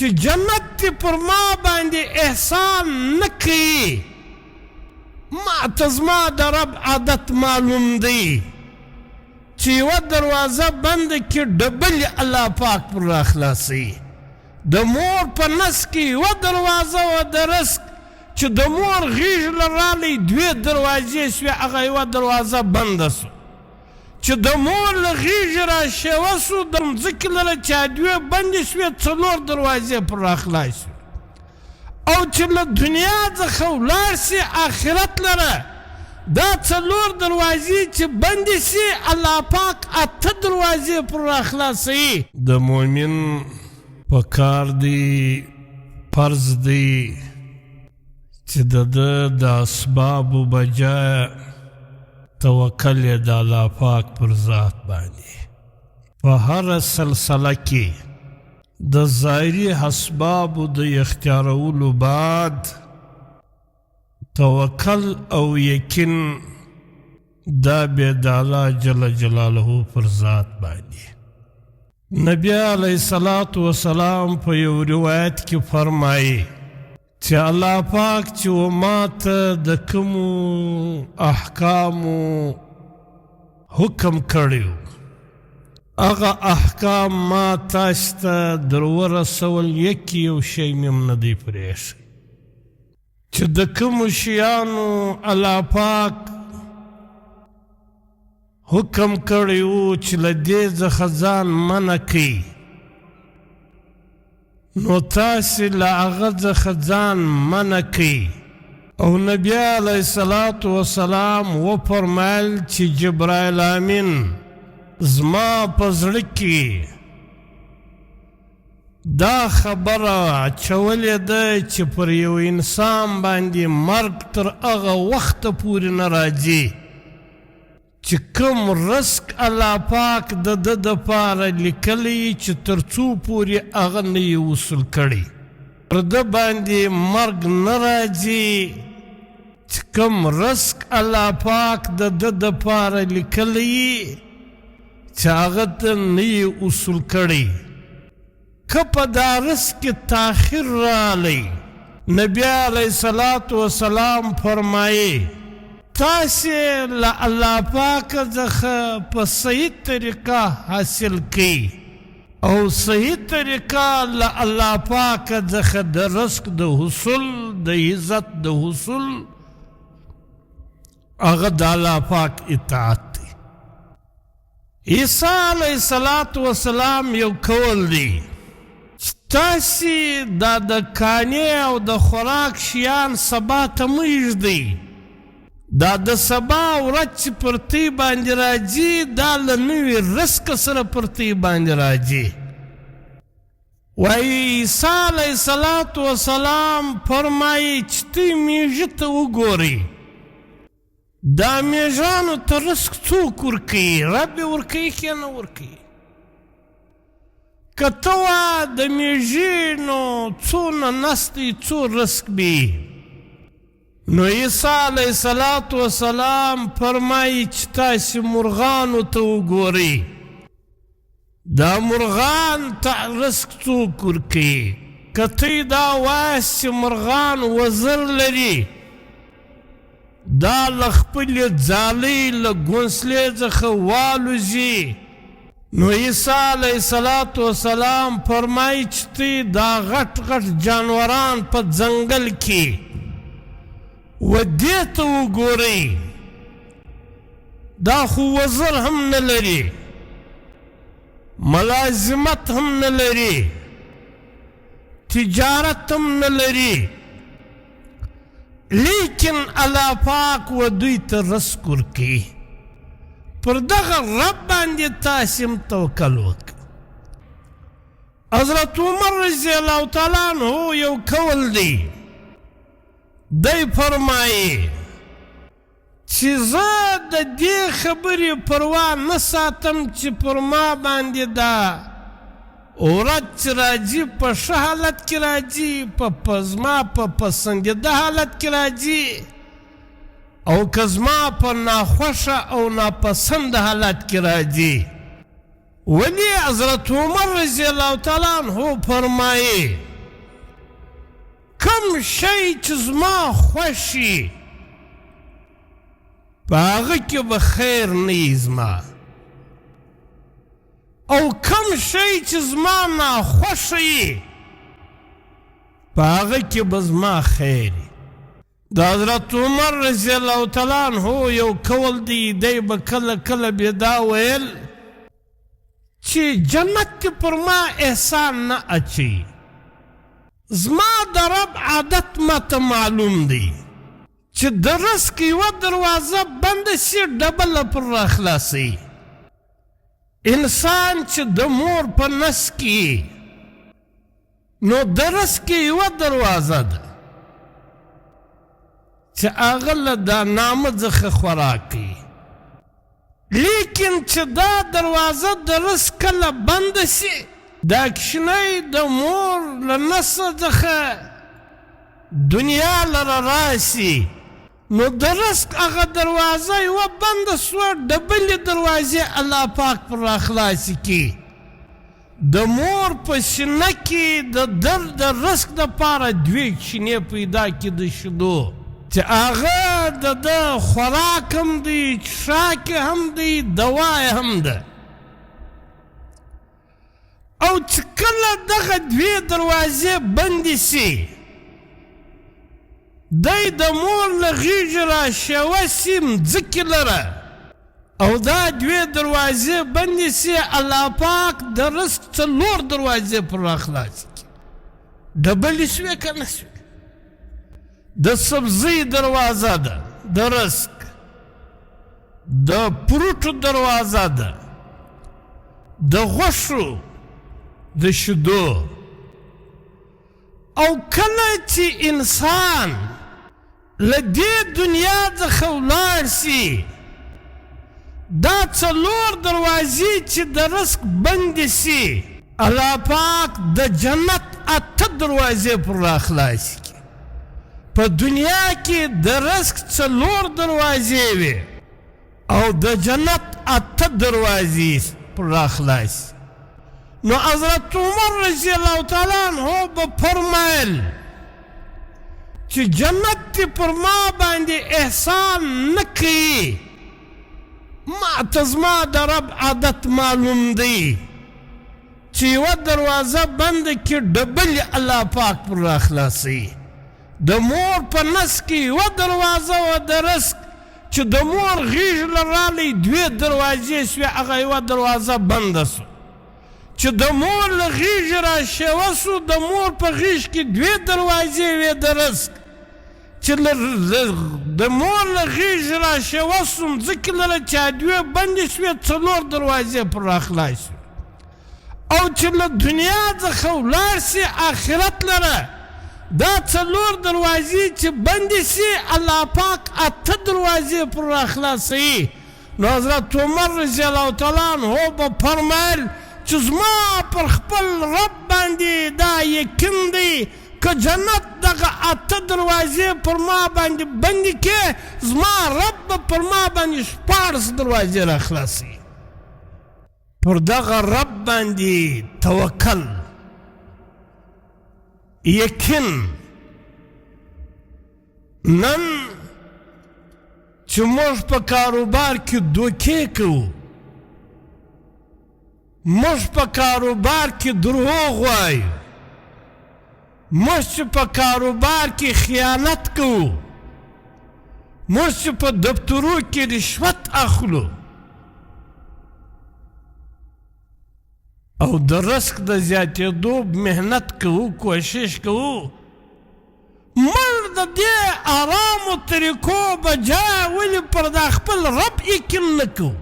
چې جنت دې پر ما باندې احسان نه کوي ما ته زما د رب عادت معلوم دی چې یوه دروازه بنده کړي ډبل یې الله پاک پر راخلاصوي د مور په نس کې یوه دروازه وه د رزق چې د مور غېږ له رالی دوې دروازې سوې هغه یوه دروازه بنده سو چې د مور له غېږې را شیوه سو د مځکې لره چې دوې بندې سوې څلور دروازې پر راخلاص سوې او چې له دنیا څخه ولاړ سي آخرت لره دا څلور دروازې چې بندې سي الله پاک اته دروازې پر راخلاصوي د مؤمن په کار دی فرض دی چې د ده د اسبابو بجای توکل یې د الله پاک پر ذات باندې په هره سلسله کې د ظاهري اسبابو د اختیارولو بعد توکل او یقین دا بیا د الله جل جلاله پر ذات باندې نبی علیه الصلاة والسلام په یو روایت کې فرمایي چې الله پاک چې و ما ته د کومو احکامو حکم کړی هغه احکام ما تاسو ته در ورسول یکی یو شی مې هم نه دی پرېښی چې د کومو شیانو الله پاک حکم کړی و چې له دې څخه ځان منع کړي نو تاسې له هغه څخه ځان منع کړي او نبی علیه الصلاة والسلام وفرمایل چې جبرائیل امین زما په زړه کې دا خبره اچولې ده چې پر یو انسان باندې مرګ تر هغه وخته پورې نه راځي چې کوم رزق الله پاک د ده دپاره لیکلی چې تر څو پورې هغه نه یې وصول کړی پر ده باندې مرګ نه راځي چې کوم رزق الله پاک د ده دپاره لیکلی چې هغه ته نه یې وصول کړی که په دا رزق کې تاخیر رالی نبی علیه الصلاة والسلام فرمایي تاسې له الله پاک څخه په صحیح طریقه حاصل کړئ او صحیح طریقه له الله پاک څخه د رزق د حصول د عزت د حصول هغه د الله پاک اطاعت دی عیسی علیه الصلاة والسلام یو کول دی تاسې دا د کانې او د خوراک شیان سبا ته مه ږدئ دا د سبا ورځ چې پر تی باندې راځي دا له نوي رزق سره پر تی باندې راځي وایي عیسی علیه الصلاة والسلام فرمایي چې تی میږه ته وګورئ دا میږانو ته رزق څوک ورکوي رب یې ورکوي که نه ورکوي که ته وا د میږې نو څونه نستی څو رزق بي نو عیسی علیه الصلاة والسلام فرمایي چې تاسې مرغانو ته وګورئ دا مرغان ته رزق څوک ورکوي که ته دا وایاست چې مرغان وزر لري دا له خپلې ځالۍ له ګونسلې څخه والوځي نو عیسی علیه الصلاة والسلام فرمایي چې ته دا غټ غټ جانوران په ځنګل کې و دې ته وګورئ دا خو وزر هم نه لري ملازمت هم نه لري تجارت هم نه لري لیکن الله پاک و دوی ته رزق ورکوي پر دغه رب باندې تاسې هم توکل وکړه حضرت عمر رضی الله تعالی عنه یو کول دی دی فرمایي چې زه د دې خبرې پروا نه ساتم چې پر ما باندې دا ورځ چې راځي په ښه حالت کې راځي په زما په پسندیده حالت کې راځي او که زما په ناخوښه او ناپسنده حالت کې راځي ولی حضرت عمر رضی الله تعالی عنه فرمایي کم شی چې زما خوښ وي په هغه کې به خیر نه وي زما، او کم شی چې زما ناخوښه وي په هغه کې به زما خیر وي. د حضرت عمر رضی الله تعالی عنه یو قول دی، دی به کله کله بیا دا ویل چې جنت پر ما احسان نه اچوي، زما د رب عادت ماته معلوم دی چې د رزق یوه دروازه بنده سي ډبله پر راخلاصوي. انسان چې د مور په نس کې نو د رزق یوه دروازه ده چې هغه له دا نامه څخه خوراک کوي، لیکن چې دا دروازه د رزق کله بنده سي، دا کشنی د مور له نسه څخه دنیا لره راسي، نو د رزق هغه دروازه یوه بنده سوه، ډبلې دروازې الله پاک پر راخلاصې کړي. د مور په سینه کې د رزق دپاره دوې چینې پیدا کړي د شیدو، چې هغه د ده خوراک هم دی، څښاک هم دی، دوا هم ده. او چې کله دغه دوې دروازې بندې سي، دی د مور له غېږې راشوه سي مځکې لره، او دا دوې دروازې بندې سي، الله پاک د رزق څلور دروازې پر راخلاصې کړي. ډبلې سوې که نه سوې؟ د سبزۍ دروازه ده د رزق، د فروټو دروازه ده، د غوښو، د شیدو. او کله چې انسان له دې دنیا څخه ولاړ سي، دا څلور دروازې چې د رزق بندې سي، الله پاک د جنت 8 دروازې پر راخلاصې کړي. په دنیا کې د رزق 4 دروازې وي او د جنت 8 دروازې پر راخلاصې. نو حضرت عمر رضی الله تعالی عنه به فرمایل چې جنت پر ما باندې احسان نه کوي، ما ته زما د رب عادت معلوم دی چې یوه دروازه بنده کې ډبلې الله پاک پر راخلاصوي. د مور په نس کې یوه دروازه وه د رزق، چې د مور غېږ له رالی دوې دروازې سوې، هغه یوه دروازه بنده سو. چې د مور له غېږې راشوه سو، د مور په غېږ کې دوې دروازې وې د رزق، چې د مور له غېږې راشوه سو مځکې لره، چې دوې بندې سوې، 4 دروازې پر راخلاص سوې. او چې له دنیا څخه ولاړ سي آخرت لره، دا 4 دروازې چې بندې سي، الله پاک 8 دروازې پر راخلاصوي. نو حضرت عمر رضی الله تعالی عنه به فرمایل چې زما پر خپل رب باندې دا یقین دی که جنت دغه 8 دروازې پر ما باندې بندې کې، زما رب به پر ما باندې 14 دروازې راخلاصوي. پر دغه رب باندې توکل، یقین. نن چې موږ په کاروبار کې دوکې کوو، موږ په کاروبار کې دروغ وایو، موږ چې په کاروبار کې خیانت کوو، موږ چې په دفترو کې رشوت اخلو، او د رزق د زیاتېدو محنت کوو، کوشش کوو، موږ د دې آرامو طریقو بجای ولې پر دا خپل رب یقین نه کوو؟